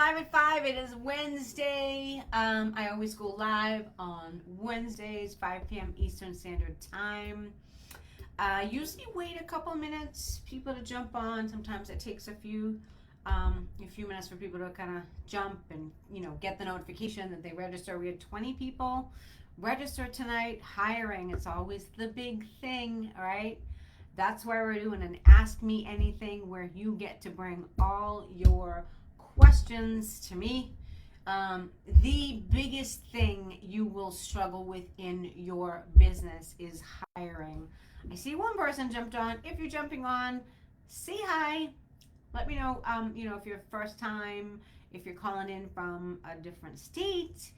live at 5. It is Wednesday. I always go live on Wednesdays, 5 p.m. Eastern Standard Time. Usually wait a couple minutes, people to jump on. Sometimes it takes a few minutes for people to kind of jump and, get the notification that they register. We had 20 people register tonight. Hiring, it's always the big thing, all right? That's why we're doing an Ask Me Anything where you get to bring all your questions to me. The biggest thing you will struggle with in your business is hiring. I see one person jumped on. If you're jumping on, say hi. Let me know, if you're first time, if you're calling in from a different state,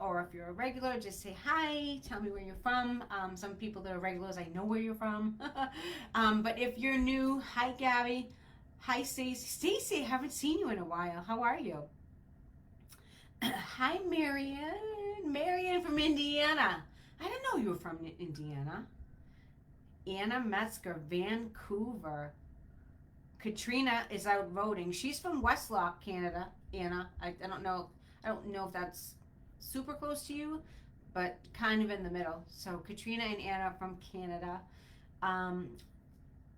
or if you're a regular, just say hi, tell me where you're from. Some people that are regulars, I know where you're from. But if you're new, hi Gabby. Hi Stacey. Stacey, haven't seen you in a while. How are you? Hi Marion. Marion from Indiana. I didn't know you were from Indiana. Anna Metzger, Vancouver. Katrina is out voting. She's from Westlock, Canada. Anna, I don't know. I don't know if that's super close to you, but kind of in the middle. So Katrina and Anna from Canada.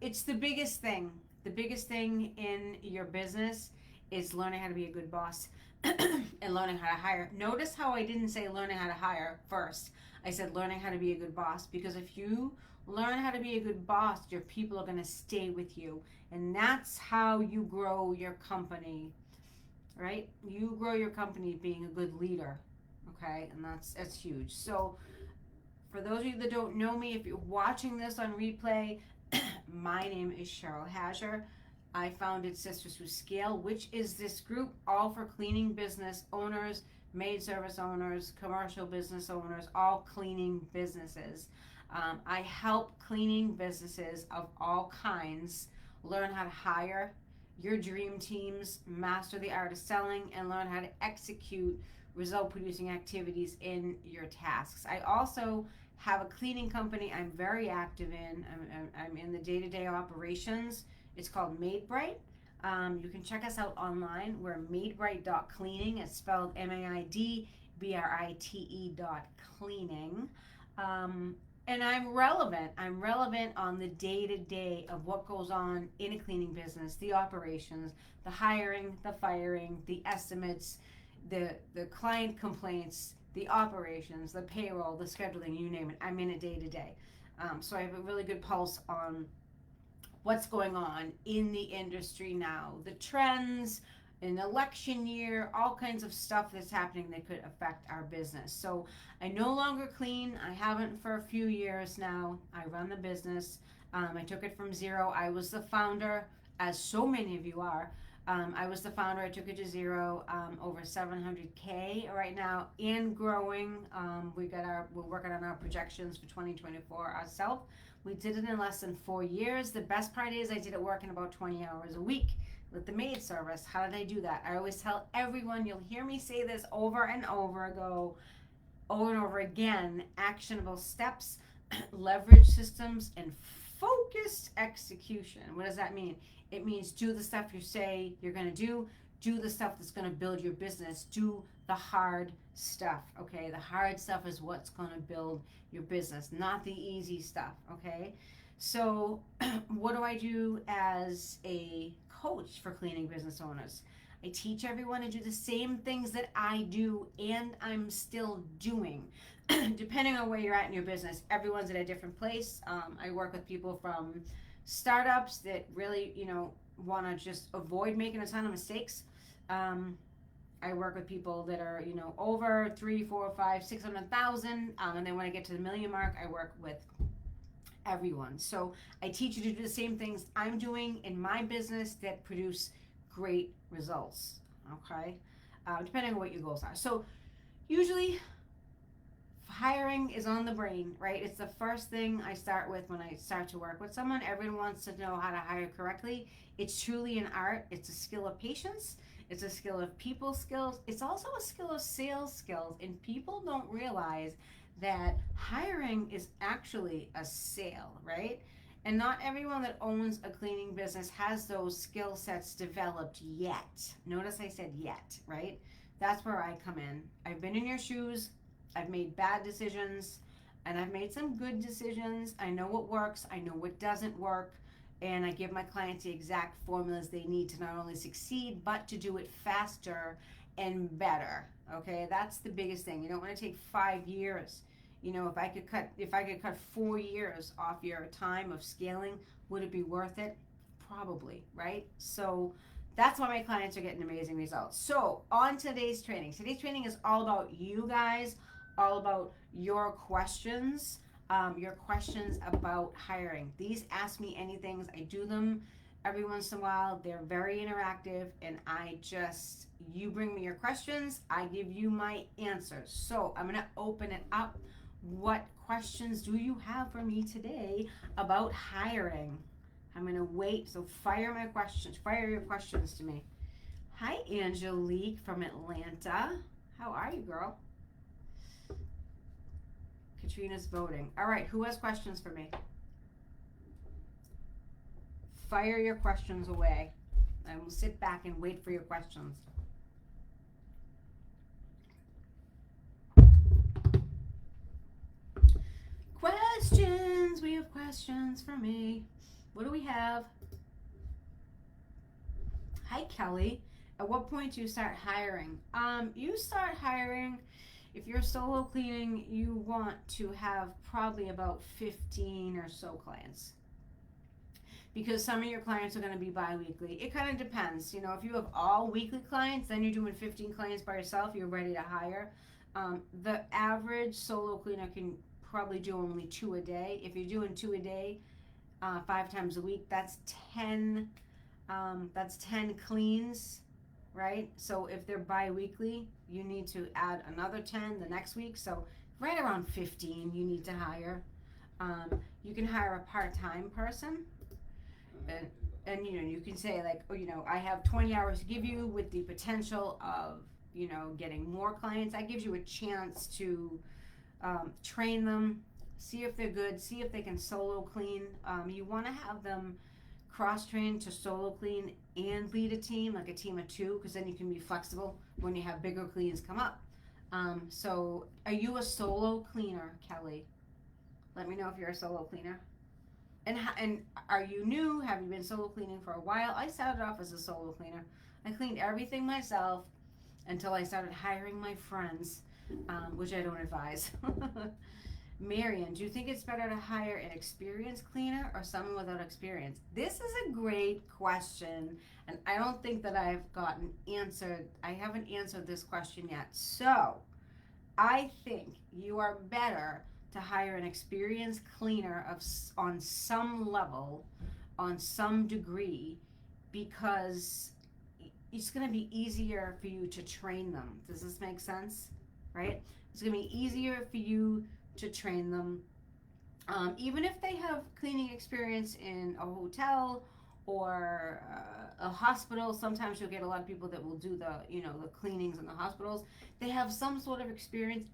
It's the biggest thing. The biggest thing in your business is learning how to be a good boss and learning how to hire. Notice how I didn't say learning how to hire first. I said learning how to be a good boss, because if you learn how to be a good boss, your people are going to stay with you. And that's how you grow your company, right? You grow your company being a good leader, okay? And that's huge. So for those of you that don't know me, if you're watching this on replay, my name is Cheryl Hasher. I founded Sisters Who Scale, which is this group all for cleaning business owners, maid service owners, commercial business owners, all cleaning businesses. I help cleaning businesses of all kinds learn how to hire your dream teams, master the art of selling, and learn how to execute result producing activities in your tasks. I also have a cleaning company I'm very active in. I'm in the day-to-day operations. It's called Maid. You can check us out online. We're maidbright.cleaning. It's spelled MAIDBRITE.cleaning. And I'm relevant. I'm relevant on the day-to-day of what goes on in a cleaning business, the operations, the hiring, the firing, the estimates, the client complaints, the operations, the payroll, the scheduling, you name it. I'm in it day-to-day. So I have a really good pulse on what's going on in the industry now, the trends, an election year, all kinds of stuff that's happening that could affect our business. So I no longer clean. I haven't for a few years now. I run the business. I took it from zero. I was the founder, as so many of you are. I was the founder. I took it to zero, over 700K right now, and growing. We're working on our projections for 2024 ourselves. We did it in less than 4 years. The best part is I did it working about 20 hours a week with the maid service. How did I do that? I always tell everyone, you'll hear me say this over and over again, actionable steps, leverage systems, and focused execution. What does that mean? It means do the stuff you say you're going to do the stuff that's going to build your business, do the hard stuff, okay? The hard stuff is what's going to build your business, not the easy stuff, okay? So what do I do as a coach for cleaning business owners? I teach everyone to do the same things that I do and I'm still doing. Depending on where you're at in your business, everyone's at a different place. I work with people from startups that really, want to just avoid making a ton of mistakes. I work with people that are, over 3, 4, 5, 600,000, and they want to get to the million mark. I work with everyone. So I teach you to do the same things I'm doing in my business that produce great results. Okay, depending on what your goals are. So usually hiring is on the brain, right? It's the first thing I start with when I start to work with someone. Everyone wants to know how to hire correctly. It's truly an art. It's a skill of patience. It's a skill of people skills. It's also a skill of sales skills. And people don't realize that hiring is actually a sale, right? And not everyone that owns a cleaning business has those skill sets developed yet. Notice I said yet, right? That's where I come in. I've been in your shoes. I've made bad decisions and I've made some good decisions. I know what works, I know what doesn't work, and I give my clients the exact formulas they need to not only succeed but to do it faster and better. Okay, that's the biggest thing. You don't want to take 5 years. You know, if I could cut 4 years off your time of scaling, would it be worth it? Probably, right? So that's why my clients are getting amazing results. So on today's training. Today's training is all about you guys, all about your questions about hiring. These Ask Me Anythings, I do them every once in a while. They're very interactive, and you bring me your questions, I give you my answers. So I'm gonna open it up. What questions do you have for me today about hiring? I'm gonna wait. So fire your questions to me. Hi, Angelique from Atlanta. How are you, girl? Katrina's voting. All right, who has questions for me? Fire your questions away. I will sit back and wait for your questions. Questions. We have questions for me. What do we have? Hi, Kelly. At what point do you start hiring? You start hiring if you're solo cleaning. You want to have probably about 15 or so clients, because some of your clients are going to be bi-weekly. It kind of depends. You know, if you have all weekly clients, then you're doing 15 clients by yourself. You're ready to hire. The average solo cleaner can probably do only 2 a day. If you're doing 2 a day, 5 times a week, that's 10. That's 10 cleans, right? So if they're bi-weekly, you need to add another 10 the next week. So right around 15 you need to hire. You can hire a part-time person, and you know, you can say like, oh, you know, I have 20 hours to give you with the potential of, you know, getting more clients. That gives you a chance to train them, see if they're good, see if they can solo clean. You want to have them cross-train to solo clean and lead a team, like a team of 2, because then you can be flexible when you have bigger cleans come up. So are you a solo cleaner, Kelly? Let me know if you're a solo cleaner. And are you new? Have you been solo cleaning for a while? I started off as a solo cleaner. I cleaned everything myself until I started hiring my friends, which I don't advise. Marion, do you think it's better to hire an experienced cleaner or someone without experience? This is a great question, and I don't think that I haven't answered this question yet. So, I think you are better to hire an experienced cleaner on some level, on some degree, because it's going to be easier for you to train them. Does this make sense? Right? It's going to be easier for you to train them. Even if they have cleaning experience in a hotel or a hospital. Sometimes you'll get a lot of people that will do the cleanings in the hospitals. They have some sort of experience.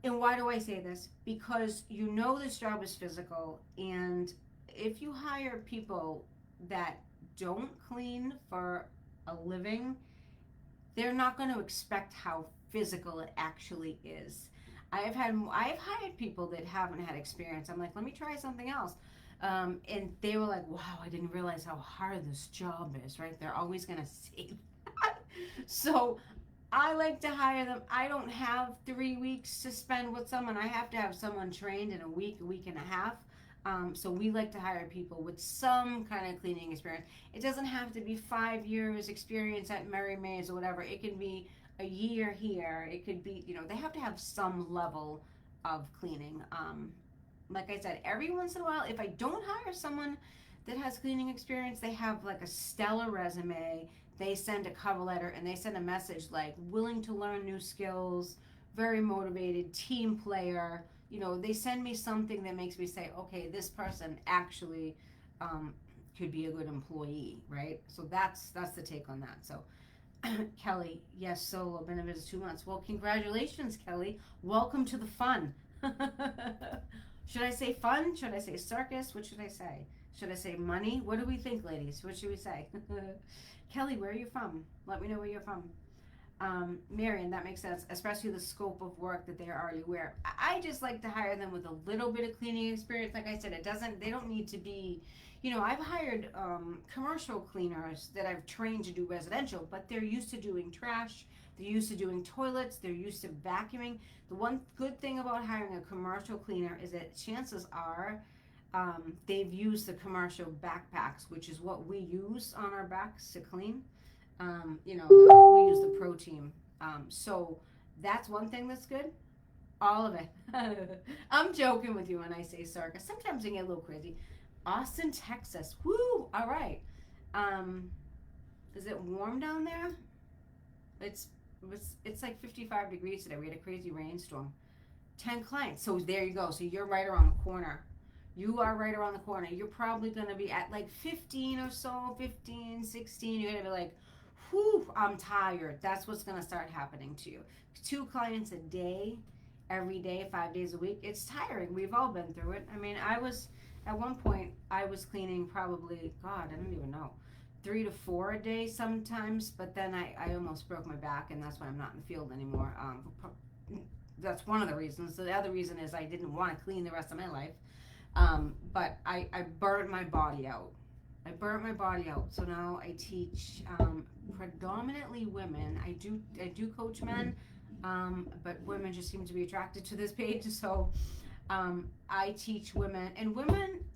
And why do I say this? Because you know this job is physical, and if you hire people that don't clean for a living, they're not going to expect how physical it actually is. I've hired people that haven't had experience. I'm like, let me try something else. And they were like, wow, I didn't realize how hard this job is, right? They're always going to say that. So I like to hire them. I don't have 3 weeks to spend with someone. I have to have someone trained in a week and a half. So we like to hire people with some kind of cleaning experience. It doesn't have to be 5 years experience at Mary May's or whatever. It can be a year here. It could be, they have to have some level of cleaning. Like I said, every once in a while, if I don't hire someone that has cleaning experience, they have like a stellar resume. They send a cover letter and they send a message like willing to learn new skills, very motivated, team player. They send me something that makes me say, okay, this person actually could be a good employee, right? So that's the take on that. So Kelly, yes, solo, been a visit 2 months. Well, congratulations, Kelly. Welcome to the fun. Should I say fun? Should I say circus? What should I say? Should I say money? What do we think, ladies? What should we say? Kelly, where are you from? Let me know where you're from. Marion, that makes sense, especially the scope of work that they already wear. I just like to hire them with a little bit of cleaning experience. Like I said, they don't need to be, I've hired commercial cleaners that I've trained to do residential, but they're used to doing trash, they're used to doing toilets, they're used to vacuuming. The one good thing about hiring a commercial cleaner is that chances are they've used the commercial backpacks, which is what we use on our backs to clean. We use the Pro Team. So that's one thing that's good. All of it. I'm joking with you when I say circus. Sometimes I get a little crazy. Austin, Texas. Woo! All right. Is it warm down there? It's it's like 55 degrees today. We had a crazy rainstorm. 10 clients. So there you go. So you're right around the corner. You are right around the corner. You're probably going to be at like 15 or so, 15, 16. You're going to be like, whew, I'm tired. That's what's going to start happening to you. 2 clients a day, every day, 5 days a week. It's tiring. We've all been through it. I mean, at one point, I was cleaning probably, God, I don't even know, 3 to 4 a day sometimes. But then I almost broke my back, and that's why I'm not in the field anymore. That's one of the reasons. The other reason is I didn't want to clean the rest of my life. But I burned my body out. I burnt my body out. So now I teach predominantly women. I do coach men, but women just seem to be attracted to this page. So I teach women, and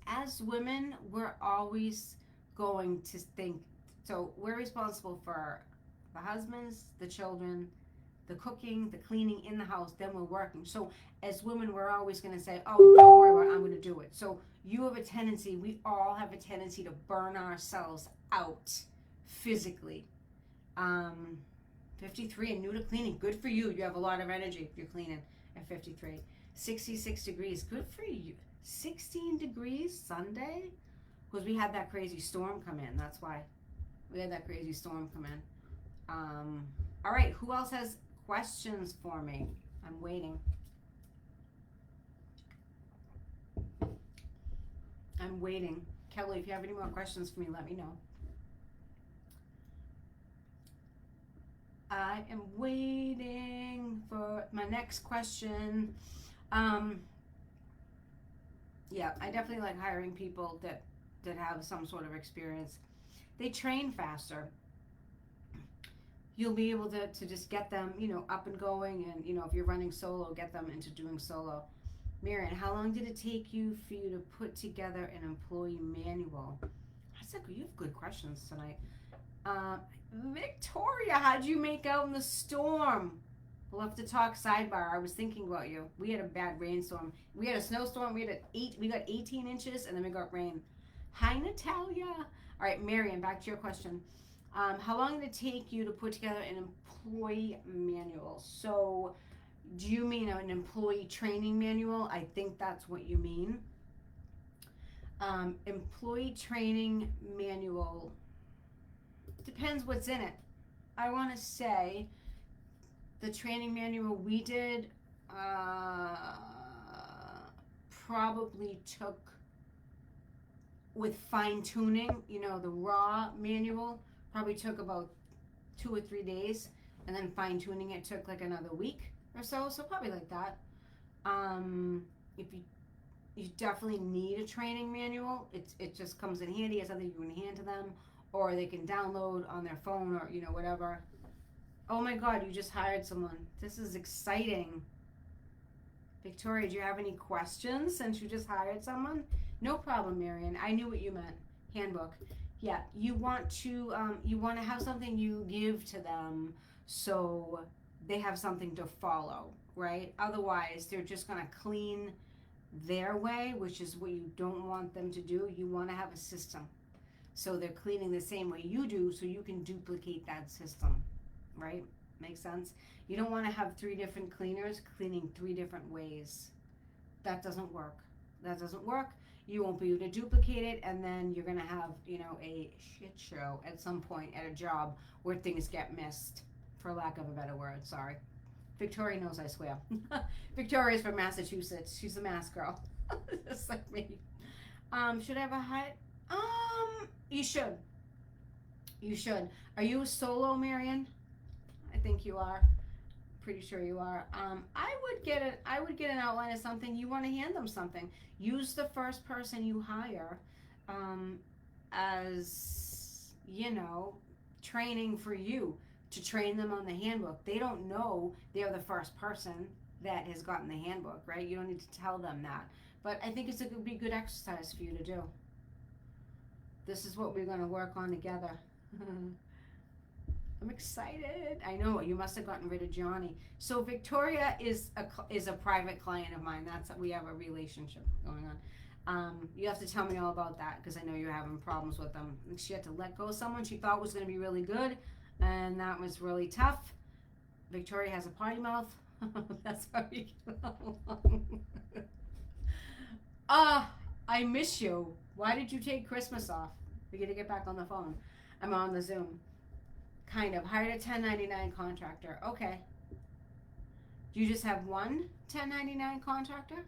as women, we're always going to think. So we're responsible for the husbands, the children, the cooking, the cleaning in the house, then we're working. So as women, we're always going to say, oh, don't worry about it, I'm going to do it. So you have a tendency, we all have a tendency to burn ourselves out physically. 53 and new to cleaning, good for you. You have a lot of energy if you're cleaning at 53. 66 degrees, good for you. 16 degrees Sunday, because we had that crazy storm come in. That's why we had that crazy storm come in. All right, who else has questions for me? I'm waiting. Kelly, if you have any more questions for me, let me know. I am waiting for my next question. Yeah, I definitely like hiring people that have some sort of experience. They train faster. You'll be able to just get them, up and going, and, if you're running solo, get them into doing solo. Marion, how long did it take you for you to put together an employee manual? You have good questions tonight. Victoria, how'd you make out in the storm? We'll have to talk sidebar. I was thinking about you. We had a bad rainstorm. We had a snowstorm. We got 18 inches, and then we got rain. Hi, Natalia. All right, Marion, back to your question. How long did it take you to put together an employee manual? So, do you mean an employee training manual? I think that's what you mean. Employee training manual depends what's in it. I want to say the training manual we did probably took, with fine tuning, the raw manual probably took about 2 or 3 days, and then fine tuning it took like another week or so. So probably like that. If you definitely need a training manual, it just comes in handy as something you can hand to them, or they can download on their phone, or whatever. Oh my God, you just hired someone. This is exciting. Victoria, do you have any questions since you just hired someone? No problem, Marion. I knew what you meant. Handbook. Yeah, you want to have something you give to them so they have something to follow, right? Otherwise, they're just going to clean their way, which is what you don't want them to do. You want to have a system. So they're cleaning the same way you do, so you can duplicate that system, right? Makes sense? You don't want to have 3 different cleaners cleaning 3 different ways. That doesn't work. You won't be able to duplicate it, and then you're going to have, a shit show at some point at a job where things get missed, for lack of a better word. Sorry. Victoria knows I swear. Victoria's from Massachusetts. She's a Mass girl. Just like me. Should I have a hide? You should. You should. Are you a solo, Marion? I think you are. Pretty sure you are. I would get an outline of something. You want to hand them something. Use the first person you hire, um, as training for you to train them on the handbook. They don't know they're the first person that has gotten the handbook, right? You don't need to tell them that. But I think it would be a good exercise for you to do. This is what we're going to work on together. I'm excited. I know you must have gotten rid of Johnny. So Victoria is a private client of mine. We have a relationship going on. You have to tell me all about that because I know you're having problems with them. She had to let go of someone she thought was going to be really good, and that was really tough. Victoria has a potty mouth. That's how we get along. I miss you. Why did you take Christmas off? We got to get back on the phone. I'm on the Zoom. Kind of. Hired a 1099 contractor. Okay. Do you just have one 1099 contractor?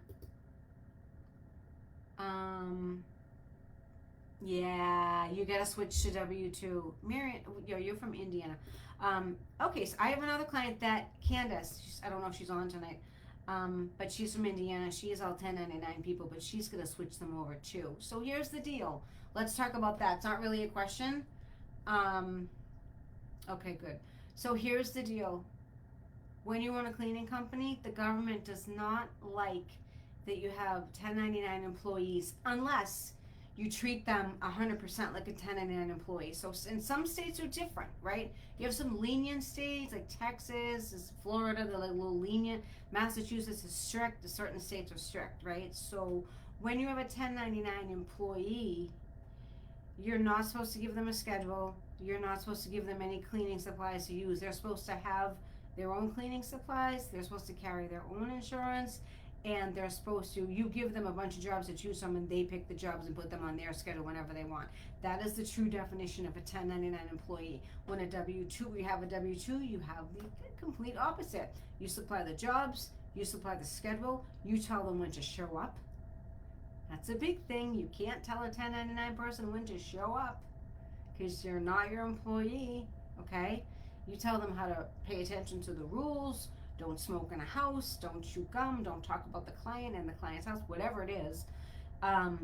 Yeah, you gotta switch to W-2. Marion, you're from Indiana. Okay, so I have another client that, Candace, I don't know if she's on tonight, but she's from Indiana. She is all 1099 people, but she's gonna switch them over too. So here's the deal. Let's talk about that. It's not really a question. Okay, good. So here's the deal. When you own a cleaning company, the government does not like that you have 1099 employees unless you treat them 100% like a 1099 employee. So in some states are different, right? You have some lenient states like Texas, Florida, they're like a little lenient. Massachusetts is strict. Certain states are strict, right? So when you have a 1099 employee, you're not supposed to give them a schedule. You're not supposed to give them any cleaning supplies to use. They're supposed to have their own cleaning supplies. They're supposed to carry their own insurance. And they're supposed to, you give them a bunch of jobs to choose from, and they pick the jobs and put them on their schedule whenever they want. That is the true definition of a 1099 employee. When a W-2, you have a W-2, you have the complete opposite. You supply the jobs, you supply the schedule, you tell them when to show up. That's a big thing. You can't tell a 1099 person when to show up because you're not your employee, okay? You tell them how to pay attention to the rules. Don't smoke in a house. Don't chew gum. Don't talk about the client and the client's house, whatever it is.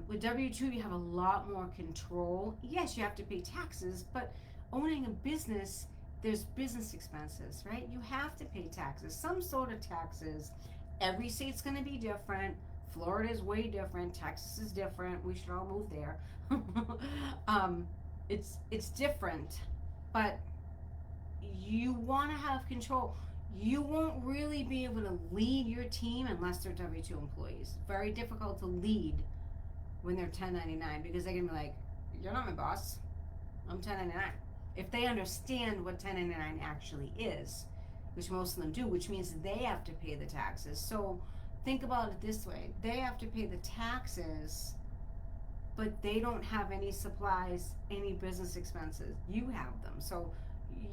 With W-2, you have a lot more control. Yes, you have to pay taxes, but owning a business, there's business expenses, right? You have to pay taxes, some sort of taxes. Every state's going to be different. Florida is way different. Texas is different. We should all move there. It's different, but you want to have control. You won't really be able to lead your team unless they're W-2 employees. Very difficult to lead when they're 1099 because they're going to be like, you're not my boss. I'm 1099. If they understand what 1099 actually is, which most of them do, which means they have to pay the taxes. So think about it this way. They have to pay the taxes, but they don't have any supplies, any business expenses. You have them. So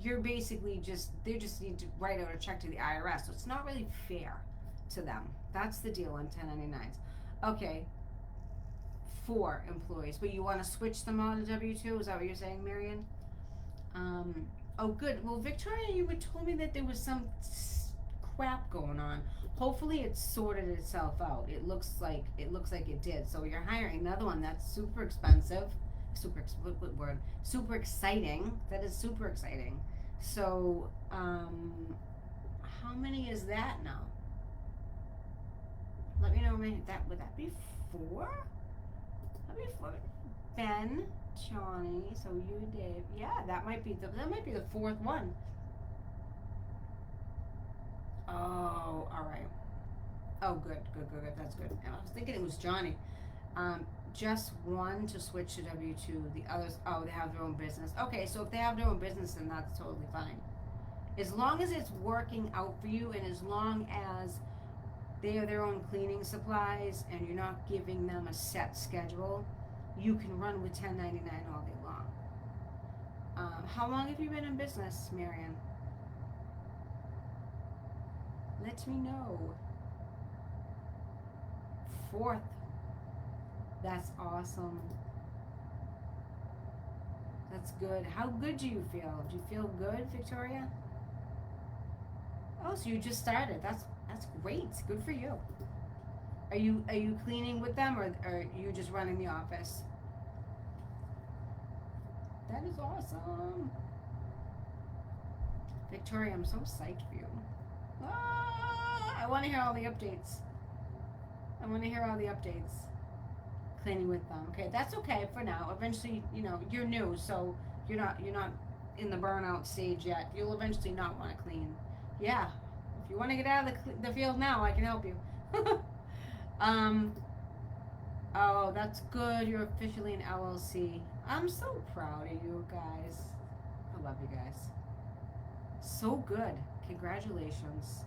you're basically they just need to write out a check to the IRS. So it's not really fair to them. That's the deal on 1099s. Okay, 4 employees, but you want to switch them all to W-2? Is that what you're saying, Marion? Oh, good. Well, Victoria, you had told me that there was some crap going on. Hopefully, it sorted itself out. It looks like it did. So you're hiring another one that's super expensive. What word? Super exciting. That is super exciting. So, how many is that now? Let me know. Would that be 4? That'd be 4. Ben, Johnny. So you, Dave. Yeah, that might be the 4th one. Oh, all right. Oh, good. That's good. I was thinking it was Johnny. Just one to switch to W-2. The others, they have their own business. Okay, so if they have their own business, then that's totally fine. As long as it's working out for you, and as long as they have their own cleaning supplies, and you're not giving them a set schedule, you can run with 1099 all day long. How long have you been in business, Marion? Let me know. 4th. That's awesome. That's good. How good do you feel? Do you feel good, Victoria? Oh, so you just started. That's great. Good for you. Are you cleaning with them, or are you just running the office? That is awesome. Victoria, I'm so psyched for you. I want to hear all the updates. I want to hear all the updates. Cleaning with them. Okay, that's okay for now. Eventually, you're new, so you're not in the burnout stage yet. You'll eventually not want to clean. Yeah, if you want to get out of the field now, I can help you. um. Oh, that's good. You're officially an LLC. I'm so proud of you guys. I love you guys. So good. Congratulations.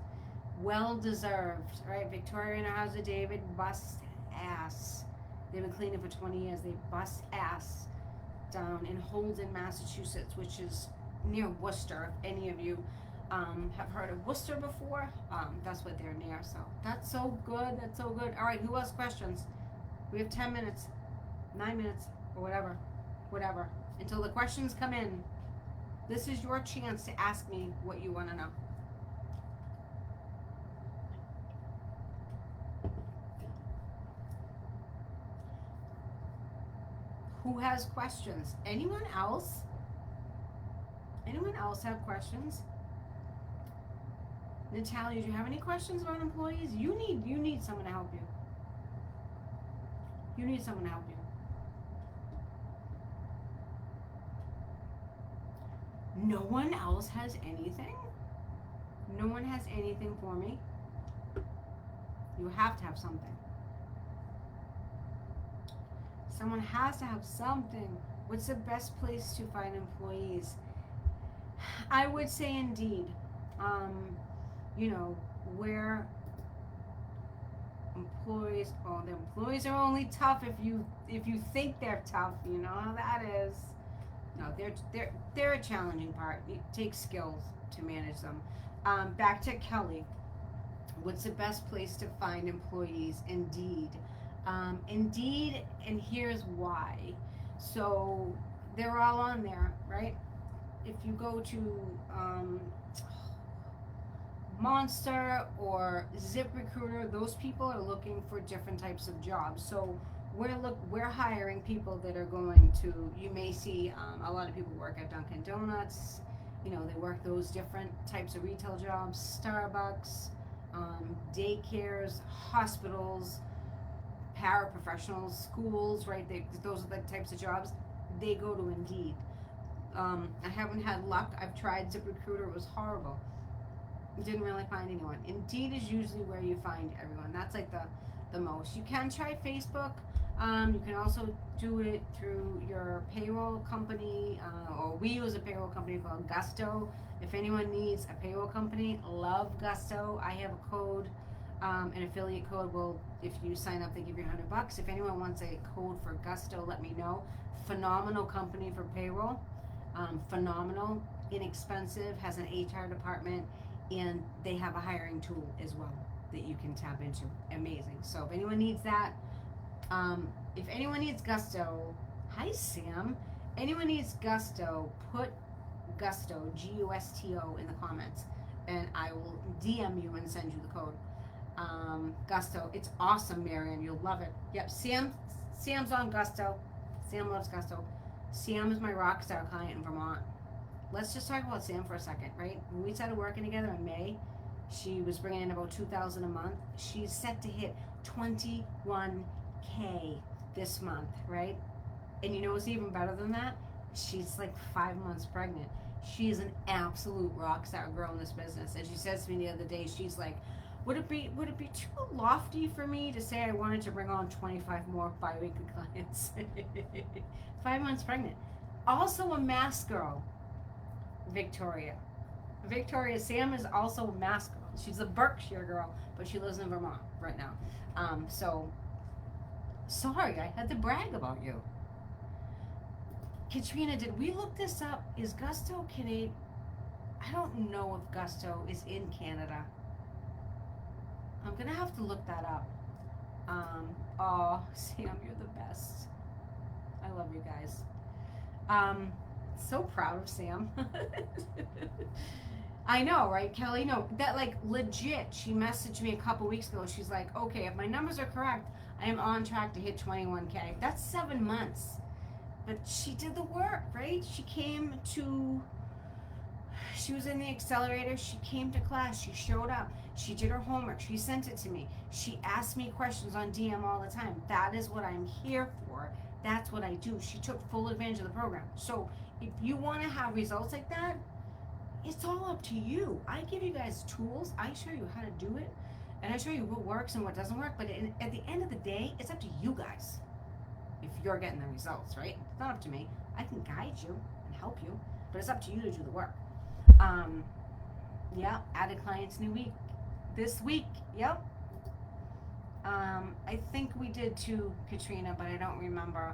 Well deserved. All right, Victoria and her husband David bust ass. They've been cleaning for 20 years. They bust ass down in Holden, Massachusetts, which is near Worcester. If any of you have heard of Worcester before, that's what they're near. So that's so good. That's so good. All right, who else questions? We have 10 minutes, 9 minutes, or whatever, until the questions come in. This is your chance to ask me what you want to know. Who has questions? Anyone else? Anyone else have questions? Natalia, do you have any questions about employees? You need someone to help you. You need someone to help you. No one else has anything? No one has anything for me? You have to have something. Someone has to have something. What's the best place to find employees? I would say Indeed. Where the employees are only tough if you think they're tough. You know how that is. No, they're a challenging part. It takes skills to manage them. Back to Kelly. What's the best place to find employees? Indeed. Indeed, and here's why. So they're all on there, right? If you go to Monster or ZipRecruiter, those people are looking for different types of jobs. So we're hiring people that are going to. You may see a lot of people work at Dunkin' Donuts. They work those different types of retail jobs, Starbucks, daycares, hospitals, paraprofessionals, schools, right? Those are the types of jobs. They go to Indeed. I haven't had luck. I've tried ZipRecruiter. It was horrible. Didn't really find anyone. Indeed is usually where you find everyone. That's like the most. You can try Facebook. You can also do it through your payroll company, or we use a payroll company called Gusto. If anyone needs a payroll company, love Gusto. I have a code, an affiliate code. Well, if you sign up, they give you $100. If anyone wants a code for Gusto, let me know. Phenomenal company for payroll. Phenomenal, inexpensive, has an HR department, and they have a hiring tool as well that you can tap into. Amazing. So if anyone needs that, if anyone needs Gusto, hi Sam. Anyone needs Gusto, put Gusto, Gusto, in the comments, and I will DM you and send you the code. Gusto, it's awesome, Marion. You'll love it. Yep, Sam's on Gusto. Sam loves Gusto. Sam is my rock star client in Vermont. Let's just talk about Sam for a second, right? When we started working together in May, she was bringing in about $2,000 a month. She's set to hit $21K this month, right? And you know what's even better than that? She's like 5 months pregnant. She is an absolute rock star girl in this business. And she says to me the other day, she's like, would it be too lofty for me to say I wanted to bring on 25 more bi-weekly clients? 5 months pregnant. Also a mass girl. Victoria, Sam is also a mass girl. She's a Berkshire girl, but she lives in Vermont right now. So sorry, I had to brag about you. Katrina, did we look this up? Is Gusto Canadian? I don't know if Gusto is in Canada. I'm gonna have to look that up. Oh, Sam, you're the best. I love you guys. Um, so proud of Sam. I know, right, Kelly? No, that like legit. She messaged me a couple weeks ago. She's like, okay, if my numbers are correct, I am on track to hit 21K. That's 7 months. But she did the work, right? She was in the accelerator. She came to class. She showed up. She did her homework. She sent it to me. She asked me questions on DM all the time. That is what I'm here for. That's what I do. She took full advantage of the program. So if you want to have results like that, it's all up to you. I give you guys tools. I show you how to do it. And I show you what works and what doesn't work. But at the end of the day, it's up to you guys if you're getting the results, right? It's not up to me. I can guide you and help you, but it's up to you to do the work. Um, yeah, added clients new week. This week, yep. I think we did too, Katrina, but I don't remember.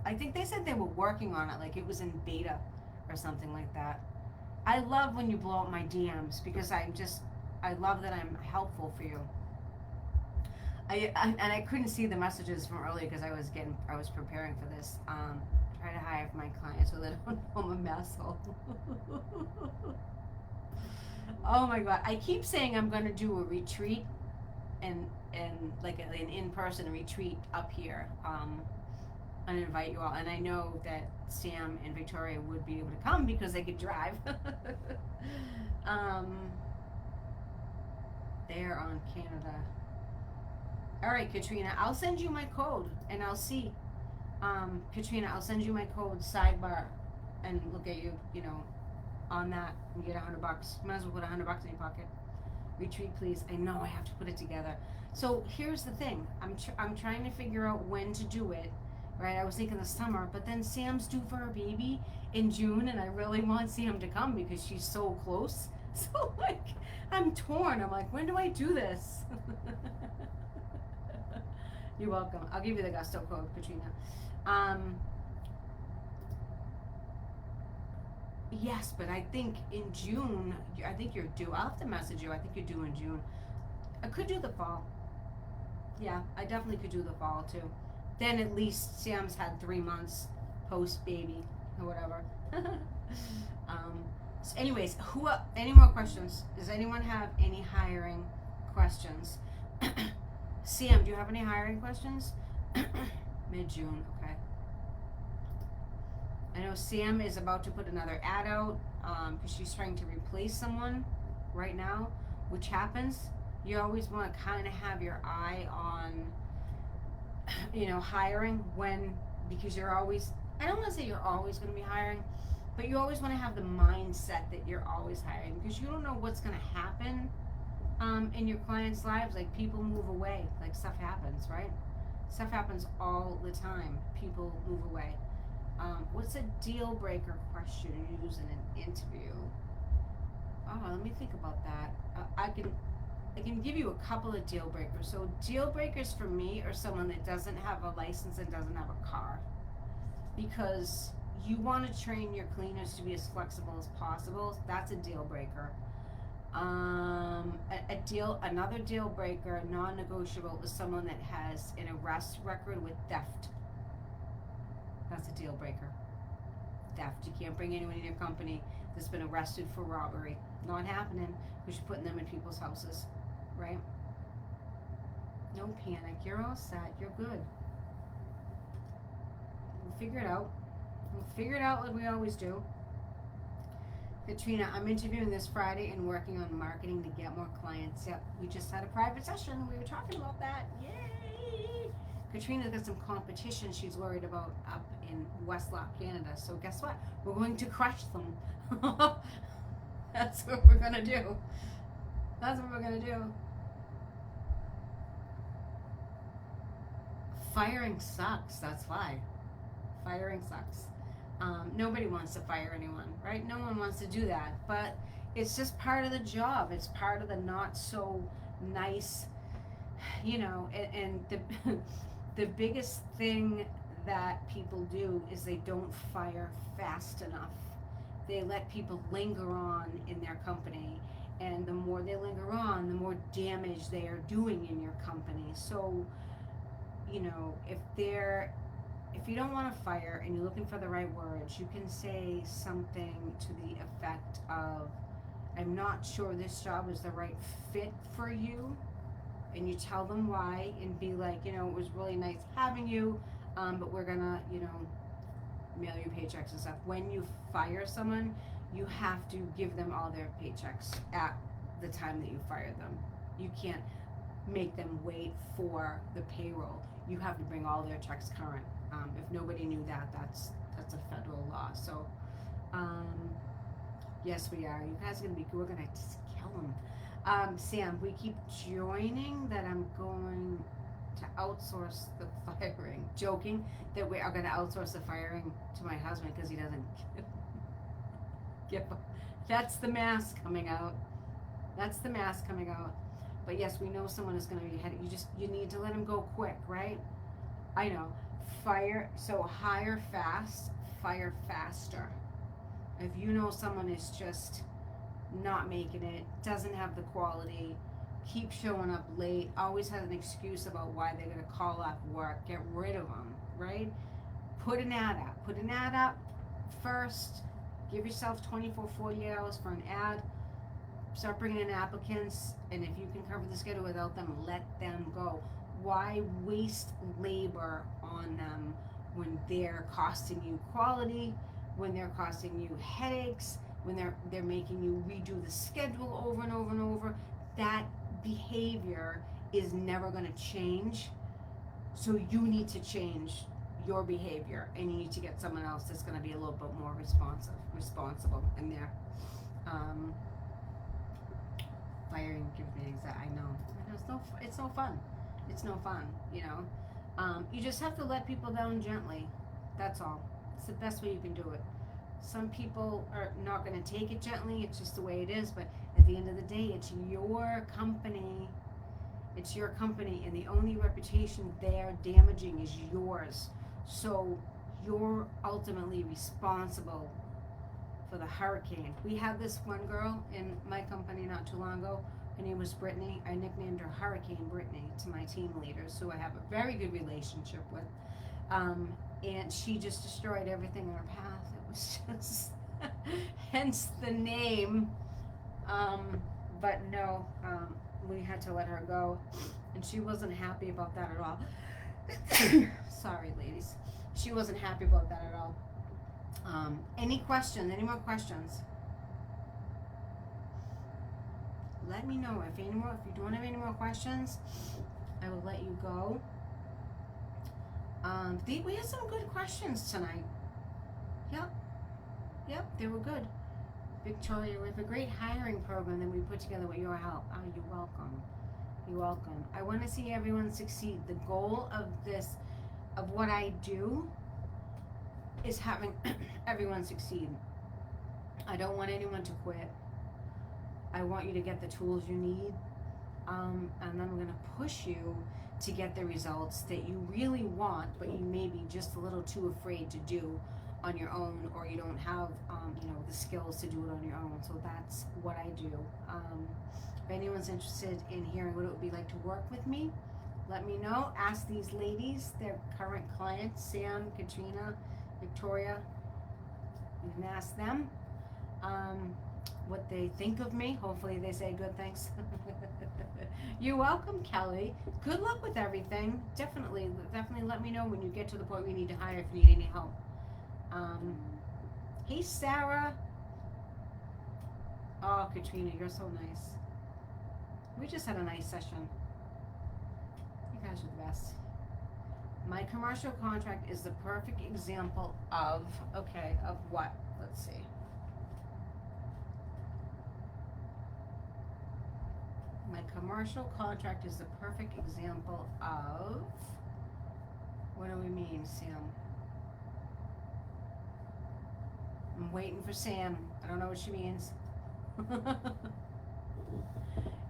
I think they said they were working on it, like it was in beta or something like that. I love when you blow up my DMs because I love that I'm helpful for you. And I couldn't see the messages from earlier because I was preparing for this. Try to hire my clients so they don't know I'm a mess. Oh my god! I keep saying I'm going to do a retreat and like an in-person retreat up here. And invite you all. And I know that Sam and Victoria would be able to come because they could drive. um, they're on Canada. All right, Katrina, I'll send you my code and I'll see. Katrina, I'll send you my code sidebar and look at you, on that and get $100. Might as well put $100 in your pocket. Retreat, please. I know I have to put it together. So here's the thing. I'm trying to figure out when to do it. Right, I was thinking the summer, but then Sam's due for her baby in June, and I really want Sam to come because she's so close. So like, I'm torn. I'm like, when do I do this? You're welcome. I'll give you the gusto code, Katrina. Yes, but I think in June, I think you're due. I'll have to message you. I think you're due in June. I could do the fall. Yeah, I definitely could do the fall too. Then at least Sam's had 3 months post baby or whatever. So anyways, any more questions? Does anyone have any hiring questions? Sam, do you have any hiring questions? Mid-June, okay. I know Sam is about to put another ad out because she's trying to replace someone right now, which happens. You always want to kind of have your eye on hiring because you're always, I don't want to say you're always going to be hiring, but you always want to have the mindset that you're always hiring because you don't know what's going to happen in your clients' lives. Like people move away, like stuff happens, right? Stuff happens all the time. People move away. What's a deal breaker question you use in an interview? Oh, let me think about that. I can give you a couple of deal breakers. So deal breakers for me are someone that doesn't have a license and doesn't have a car, because you want to train your cleaners to be as flexible as possible. That's a deal breaker. Another deal breaker, non-negotiable, is someone that has an arrest record with theft. That's a deal breaker. Theft. You can't bring anyone in your company that's been arrested for robbery. Not happening because you're putting them in people's houses. Right? No panic. You're all set. You're good. We'll figure it out. We'll figure it out like we always do. Katrina, I'm interviewing this Friday and working on marketing to get more clients. Yep, we just had a private session. We were talking about that. Yay! Katrina's got some competition she's worried about up in Westlock, Canada. So guess what? We're going to crush them. That's what we're going to do. That's what we're going to do. Firing sucks. That's why. Firing sucks. Nobody wants to fire anyone, right? No one wants to do that. But it's just part of the job. It's part of the not so nice, and the the biggest thing that people do is they don't fire fast enough. They let people linger on in their company, And the more they linger on, the more damage they are doing in your company. So, you know, if you don't want to fire and you're looking for the right words, you can say something to the effect of, I'm not sure this job is the right fit for you. And you tell them why and be like, you know, it was really nice having you, but we're gonna, you know, mail you paychecks and stuff. When you fire someone, you have to give them all their paychecks at the time that you fire them. You can't make them wait for the payroll. You have to bring all their checks current. If nobody knew that, that's a federal law. So, yes, we are. You guys are gonna be. We're gonna just kill them. Sam, we keep joining that I'm going to outsource the firing. Joking that we are going to outsource the firing to my husband because he doesn't give up. That's the mask coming out. That's the mask coming out. But yes, we know someone is going to be headed. You need to let him go quick, right? I know. Hire fast, fire faster. If you know someone is just not making it, doesn't have the quality, keep showing up late, always has an excuse about why they're going to call off work, get rid of them, right? Put an ad up first, give yourself 24, 48 hours for an ad, start bringing in applicants, and if you can cover the schedule without them, let them go. Why waste labor on them when they're costing you quality, when they're costing you headaches, when they're making you redo the schedule over and over and over? That behavior is never going to change. So you need to change your behavior, and you need to get someone else that's going to be a little bit more responsible in there. Firing gives me anxiety. I know it's no fun. It's no fun. You know, you just have to let people down gently. That's all. It's the best way you can do it. Some people are not going to take it gently. It's just the way it is. But at the end of the day, it's your company. It's your company, and the only reputation they're damaging is yours. So you're ultimately responsible for the hurricane. We had this one girl in my company not too long ago. Her name was Brittany. I nicknamed her Hurricane Brittany to my team leaders, who I have a very good relationship with. And she just destroyed everything in her path. It was just, hence the name. But no, we had to let her go, and she wasn't happy about that at all. Sorry, ladies. She wasn't happy about that at all. Any questions? Any more questions? Let me know if you don't have any more questions. I will let you go. We had some good questions tonight. Yep, they were good. Victoria, we have a great hiring program that we put together with your help. Oh, you're welcome. You're welcome. I want to see everyone succeed. The goal of what I do, is having everyone succeed. I don't want anyone to quit. I want you to get the tools you need, and then I'm going to push you to get the results that you really want, but you may be just a little too afraid to do on your own, or you don't have the skills to do it on your own. So that's what I do. If anyone's interested in hearing what it would be like to work with me, let me know. Ask these ladies, their current clients, Sam, Katrina, Victoria. You can ask them what they think of me. Hopefully they say good things. You're welcome, Kelly. Good luck with everything. Definitely let me know when you get to the point where you need to hire, if you need any help. Hey, Sarah. Oh, Katrina, you're so nice. We just had a nice session. You guys are the best. My commercial contract is the perfect example of what? Let's see. My commercial contract is the perfect example of, what do we mean, Sam? I'm waiting for Sam. I don't know what she means.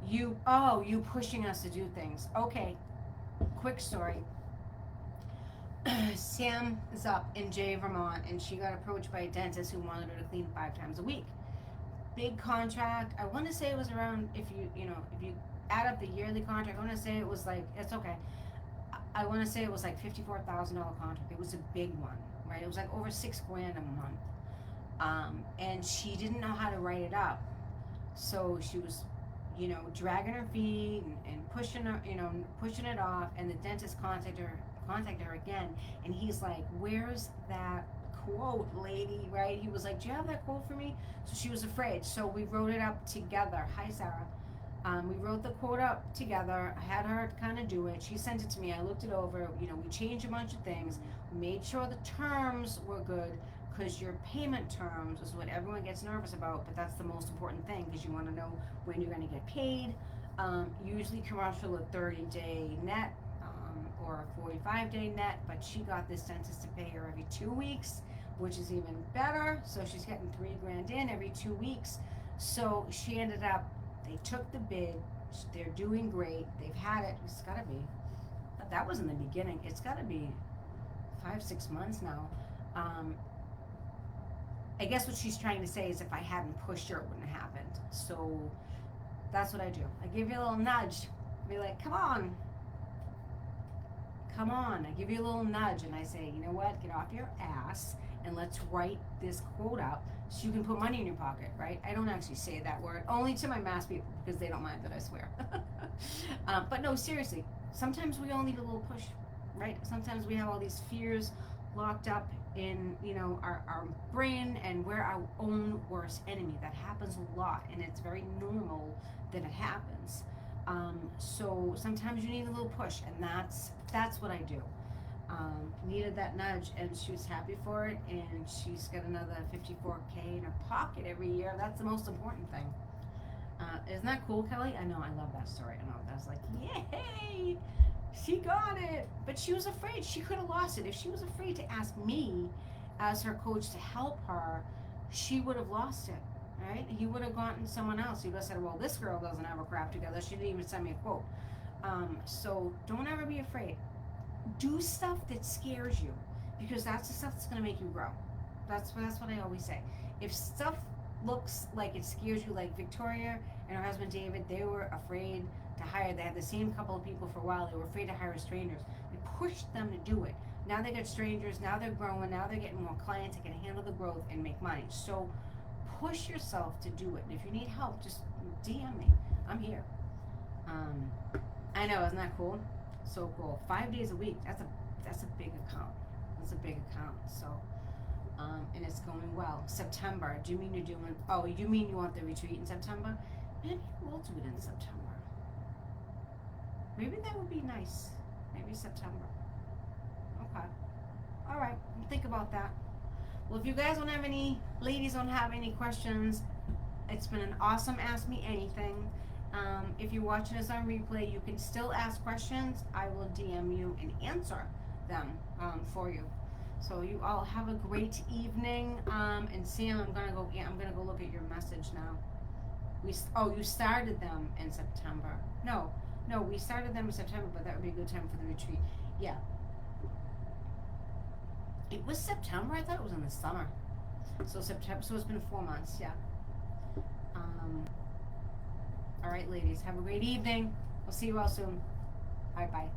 You pushing us to do things. Okay, quick story. Sam is up in Jay, Vermont, and she got approached by a dentist who wanted her to clean 5 times a week. big contract. I want to say it was around, if you add up the yearly contract, I want to say it was like, it's okay. I want to say it was like $54,000 contract. It was a big one, right? It was like over $6,000 a month. And she didn't know how to write it up, so she was, dragging her feet and pushing her, pushing it off. And the dentist contacted her again, and he's like, "Where's that quote, lady?" Right? He was like, "Do you have that quote for me?" So she was afraid. So we wrote it up together. Hi, Sarah. We wrote the quote up together. I had her kind of do it. She sent it to me. I looked it over. We changed a bunch of things. We made sure the terms were good, because your payment terms is what everyone gets nervous about, but that's the most important thing, because you want to know when you're going to get paid. Usually commercial a 30-day net, or a 45-day net, but she got this dentist to pay her every 2 weeks, which is even better. So she's getting $3,000 in every 2 weeks. So she ended up, they took the bid. They're doing great. They've had it. It's got to be. That was in the beginning. It's got to be 5-6 months now. I guess what she's trying to say is if I hadn't pushed her, it wouldn't have happened. So that's what I do. I give you a little nudge. Be like, come on. Come on. I give you a little nudge, and I say, you know what? Get off your ass and let's write this quote up so you can put money in your pocket, right? I don't actually say that word, only to my mass people, because they don't mind that I swear. But no, seriously, sometimes we all need a little push, right? Sometimes we have all these fears locked up in, our brain, and we're our own worst enemy. That happens a lot, and it's very normal that it happens. So sometimes you need a little push, and that's what I do. Needed that nudge, and she was happy for it, and she's got another $54,000 in her pocket every year. That's the most important thing. Isn't that cool, Kelly? I know, I love that story. I know, that's like, yay! She got it! But she was afraid. She could have lost it. If she was afraid to ask me as her coach to help her, she would have lost it, right? He would have gotten someone else. He would have said, well, this girl doesn't have her crap together. She didn't even send me a quote. So don't ever be afraid. Do stuff that scares you, because that's the stuff that's going to make you grow. That's what I always say. If stuff looks like it scares you, like Victoria and her husband David, they were afraid to hire. They had the same couple of people for a while. They were afraid to hire strangers. They pushed them to do it. Now they got strangers. Now they're growing. Now they're getting more clients that can handle the growth and make money. So push yourself to do it. And if you need help, just DM me. I'm here. I know, isn't that cool? So cool. 5 days a week. That's a big account. That's a big account. So, and it's going well. September. Do you mean you're doing? Oh, you mean you want the retreat in September? Maybe we'll do it in September. Maybe that would be nice. Maybe September. Okay. All right. Think about that. Well, if you guys don't have any, ladies don't have any questions, it's been an awesome Ask Me Anything. If you're watching this on replay, you can still ask questions. I will DM you and answer them for you. So you all have a great evening. And Sam, I'm gonna go look at your message now. You started them in September. No, we started them in September, but that would be a good time for the retreat. Yeah. It was September. I thought it was in the summer. So September. So it's been 4 months. Yeah. All right, ladies. Have a great evening. We'll see you all soon. Bye bye.